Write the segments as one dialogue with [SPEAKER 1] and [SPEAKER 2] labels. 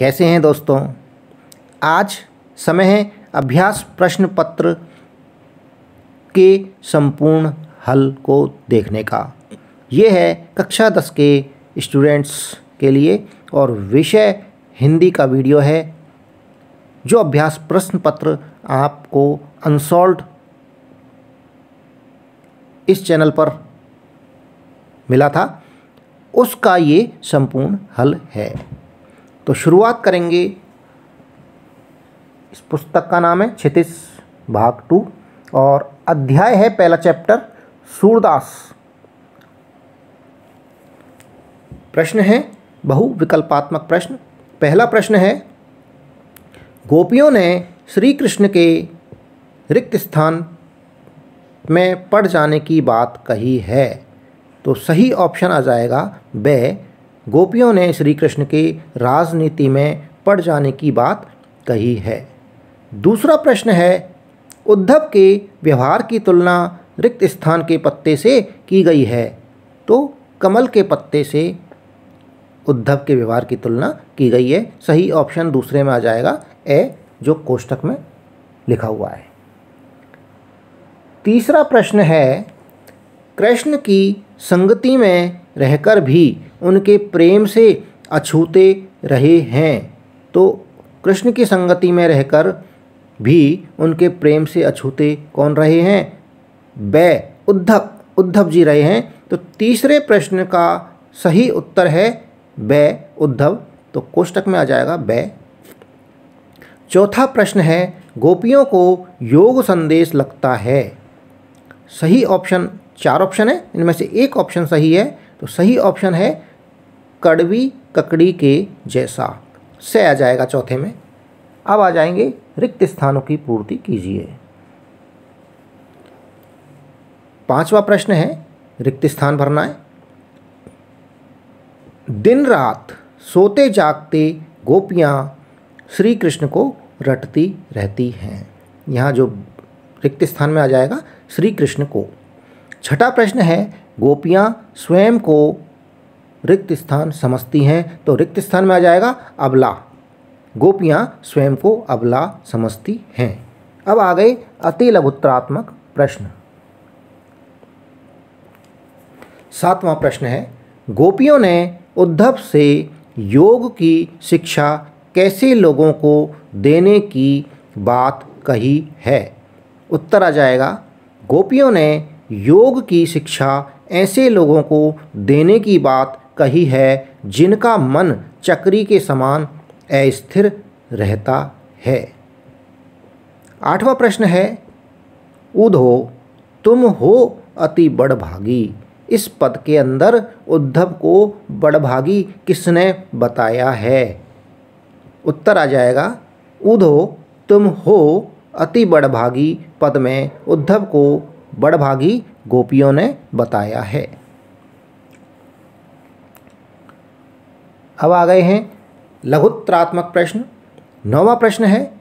[SPEAKER 1] कैसे हैं दोस्तों। आज समय है अभ्यास प्रश्न पत्र के संपूर्ण हल को देखने का। ये है कक्षा 10 के स्टूडेंट्स के लिए और विषय हिंदी का वीडियो है। जो अभ्यास प्रश्न पत्र आपको अनसॉल्व्ड इस चैनल पर मिला था, उसका ये संपूर्ण हल है। तो शुरुआत करेंगे। इस पुस्तक का नाम है क्षितिज भाग 2 और अध्याय है पहला चैप्टर सूरदास। प्रश्न है बहुविकल्पात्मक प्रश्न। पहला प्रश्न है, गोपियों ने श्री कृष्ण के रिक्त स्थान में पड़ जाने की बात कही है। तो सही ऑप्शन आ जाएगा ब। गोपियों ने श्री कृष्ण के राजनीति में पड़ जाने की बात कही है। दूसरा प्रश्न है, उद्धव के व्यवहार की तुलना रिक्त स्थान के पत्ते से की गई है। तो कमल के पत्ते से उद्धव के व्यवहार की तुलना की गई है। सही ऑप्शन दूसरे में आ जाएगा ए, जो कोष्ठक में लिखा हुआ है। तीसरा प्रश्न है, कृष्ण की संगति में रहकर भी उनके प्रेम से अछूते रहे हैं। तो कृष्ण की संगति में रहकर भी उनके प्रेम से अछूते कौन रहे हैं? ब, उद्धव जी रहे हैं। तो तीसरे प्रश्न का सही उत्तर है ब, उद्धव। तो कोष्ठक में आ जाएगा ब। चौथा प्रश्न है, गोपियों को योग संदेश लगता है। सही ऑप्शन 4 ऑप्शन है, इनमें से एक ऑप्शन सही है। तो सही ऑप्शन है कड़वी ककड़ी के जैसा, से आ जाएगा चौथे में। अब आ जाएंगे रिक्त स्थानों की पूर्ति कीजिए। पांचवा प्रश्न है, रिक्त स्थान भरना है। दिन रात सोते जागते गोपियाँ श्री कृष्ण को रटती रहती हैं। यहाँ जो रिक्त स्थान में आ जाएगा श्री कृष्ण को। छठा प्रश्न है, गोपियाँ स्वयं को रिक्त स्थान समझती हैं। तो रिक्त स्थान में आ जाएगा अबला। गोपियाँ स्वयं को अबला समझती हैं। अब आ गए अति लघुत्तरात्मक प्रश्न। 7वां प्रश्न है, गोपियों ने उद्धव से योग की शिक्षा कैसे लोगों को देने की बात कही है। उत्तर आ जाएगा, गोपियों ने योग की शिक्षा ऐसे लोगों को देने की बात कही है जिनका मन चक्री के समान अस्थिर रहता है। 8वां प्रश्न है, उधो तुम हो अति बड़भागी। इस पद के अंदर उद्धव को बड़भागी किसने बताया है? उत्तर आ जाएगा, उधो तुम हो अति बड़भागी पद में उद्धव को बड़भागी गोपियों ने बताया है। अब आ गए हैं लघुत्तरात्मक प्रश्न। 9वां प्रश्न है,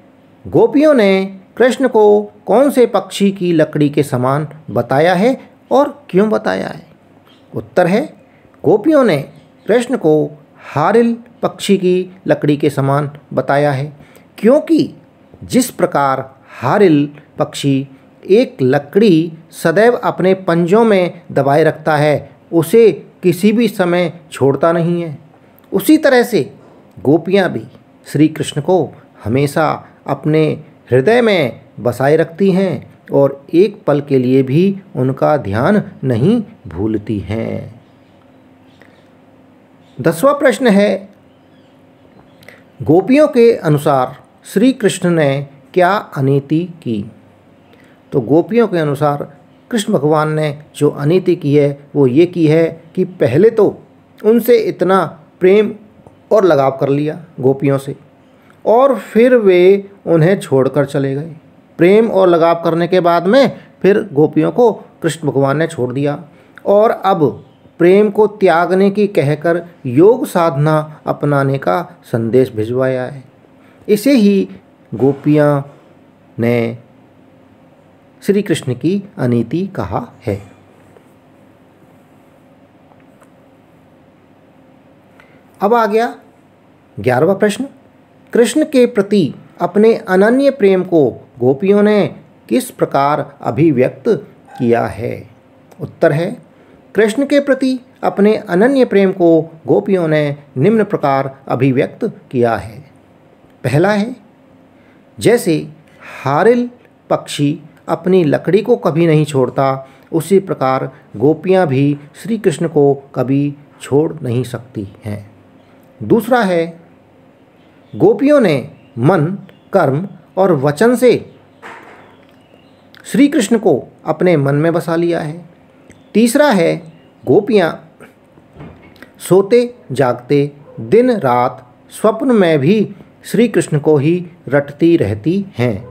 [SPEAKER 1] गोपियों ने कृष्ण को कौन से पक्षी की लकड़ी के समान बताया है और क्यों बताया है? उत्तर है, गोपियों ने कृष्ण को हारिल पक्षी की लकड़ी के समान बताया है, क्योंकि जिस प्रकार हारिल पक्षी एक लकड़ी सदैव अपने पंजों में दबाए रखता है, उसे किसी भी समय छोड़ता नहीं है, उसी तरह से गोपियाँ भी श्री कृष्ण को हमेशा अपने हृदय में बसाए रखती हैं और एक पल के लिए भी उनका ध्यान नहीं भूलती हैं। 10वां प्रश्न है, गोपियों के अनुसार श्री कृष्ण ने क्या अनीति की। तो गोपियों के अनुसार कृष्ण भगवान ने जो अनीति की है वो ये की है कि पहले तो उनसे इतना प्रेम और लगाव कर लिया गोपियों से, और फिर वे उन्हें छोड़कर चले गए। प्रेम और लगाव करने के बाद में फिर गोपियों को कृष्ण भगवान ने छोड़ दिया और अब प्रेम को त्यागने की कहकर योग साधना अपनाने का संदेश भिजवाया है। इसे ही गोपियाँ ने श्री कृष्ण की अनीति कहा है। अब आ गया 11वां प्रश्न, कृष्ण के प्रति अपने अनन्य प्रेम को गोपियों ने किस प्रकार अभिव्यक्त किया है? उत्तर है, कृष्ण के प्रति अपने अनन्य प्रेम को गोपियों ने निम्न प्रकार अभिव्यक्त किया है। पहला है, जैसे हारिल पक्षी अपनी लकड़ी को कभी नहीं छोड़ता, उसी प्रकार गोपियाँ भी श्री कृष्ण को कभी छोड़ नहीं सकती हैं। दूसरा है, गोपियों ने मन, कर्म और वचन से श्री कृष्ण को अपने मन में बसा लिया है। तीसरा है, गोपियाँ सोते जागते दिन रात स्वप्न में भी श्री कृष्ण को ही रटती रहती हैं।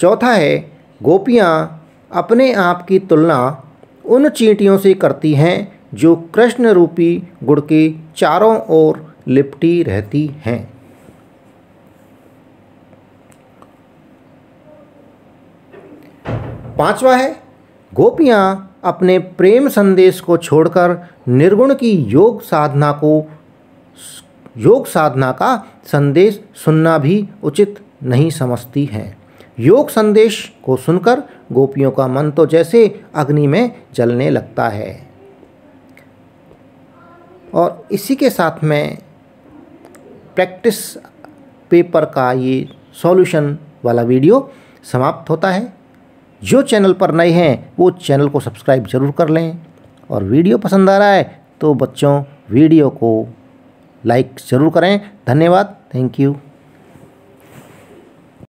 [SPEAKER 1] चौथा है, गोपियाँ अपने आप की तुलना उन चींटियों से करती हैं जो कृष्ण रूपी गुड़ के चारों ओर लिपटी रहती हैं। पांचवा है, गोपियाँ अपने प्रेम संदेश को छोड़कर निर्गुण की योग साधना का संदेश सुनना भी उचित नहीं समझती हैं। योग संदेश को सुनकर गोपियों का मन तो जैसे अग्नि में जलने लगता है। और इसी के साथ में प्रैक्टिस पेपर का ये सॉल्यूशन वाला वीडियो समाप्त होता है। जो चैनल पर नए हैं वो चैनल को सब्सक्राइब ज़रूर कर लें, और वीडियो पसंद आ रहा है तो बच्चों वीडियो को लाइक ज़रूर करें। धन्यवाद। Thank you.